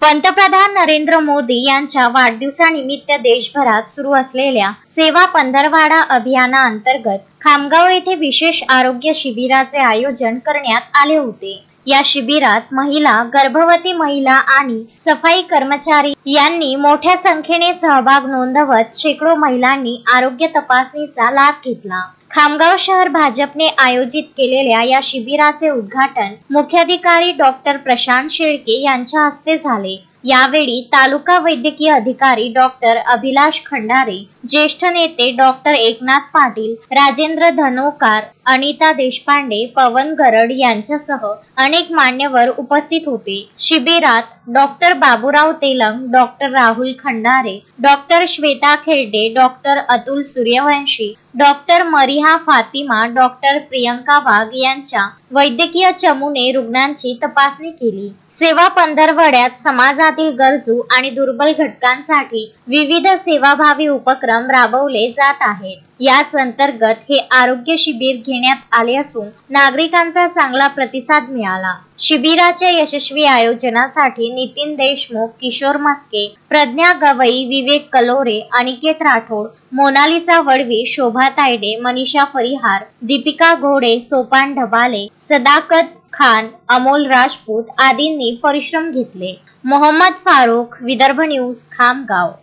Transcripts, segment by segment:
पंतप्रधान नरेंद्र मोदी यांच्या वाढदिवसानिमित्त देशभरात सुरू असलेल्या सेवा पंधरवडा अभियानाअंतर्गत खामगाव येथे विशेष आरोग्य शिबिराचे आयोजन करण्यात आले होते। या शिबिरात महिला, गर्भवती महिला आणि सफाई कर्मचारी यांनी मोठ्या संख्येने सहभाग नोंदवत शेकडो महिलांनी आरोग्य तपासणीचा लाभ घेतला। खामगाव शहर भाजपने आयोजित केलेल्या या शिबिराचे उद्घाटन मुख्याधिकारी डॉक्टर प्रशांत शेळके यांच्या हस्ते झाले। यावेळी तालुका वैद्यकीय अधिकारी डॉक्टर अभिलाष खंडारे, ज्येष्ठ नेते डॉक्टर एकनाथ पाटील, राजेंद्र धनोकार, अनिता देशपांडे, पवन गरड यांच्यासह अनेक मान्यवर उपस्थित होते। शिबिरात doctor Baburao Telang, doctor Rahul Khandare, doctor Shweta Kherde, doctor Atul Suryawanshi, doctor Mariha Fatima, doctor Priyanka Wagh यांच्या वैद्यकीय चमूने रुग्णांची तपासणी केली। सेवा पंधरवड्यात समाजातील गरजू आणि दुर्बल घटकांसाठी विविध सेवाभावी उपक्रम राबवले जात आहेत। याच अंतर्गत हे आरोग्य शिबिर घेण्यात आले असून नागरिकांचा चांगला प्रतिसाद मिळाला। शिबिराच्या यशस्वी आयोजनासाठी नितीन देशमुख, किशोर मस्के, प्रज्ञा गवई, विवेक कलोरे, अनिकेत राठोड, मोनालिसा वडवी, शोभा तायडे, मनीषा परिहार, दीपिका घोडे, सोपान ढबाले, सदाकत खान, अमोल राजपूत आदींनी परिश्रम घेतले। मोहम्मद फारूक, विदर्भ न्यूज, खामगाव।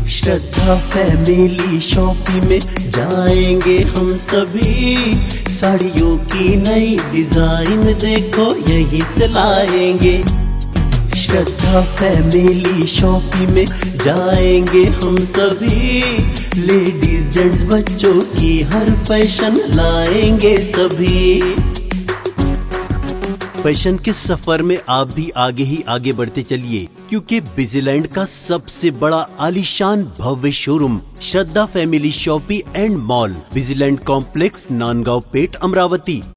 श्रद्धा फैमिली शॉपिंग में जाएंगे हम सभी, साड़ियों की नई डिजाइन देखो यहीं से लाएंगे। श्रद्धा फैमिली शॉपिंग में जाएंगे हम सभी, लेडीज जेंट्स बच्चों की हर फैशन लाएंगे सभी। फैशन के सफर में आप भी आगे ही आगे बढ़ते चलिए, क्योंकि बिजीलैंड का सबसे बड़ा आलीशान भव्य showroom Shraddha family shopping and mall, Busyland complex, Nandgaon Peth, Amravati.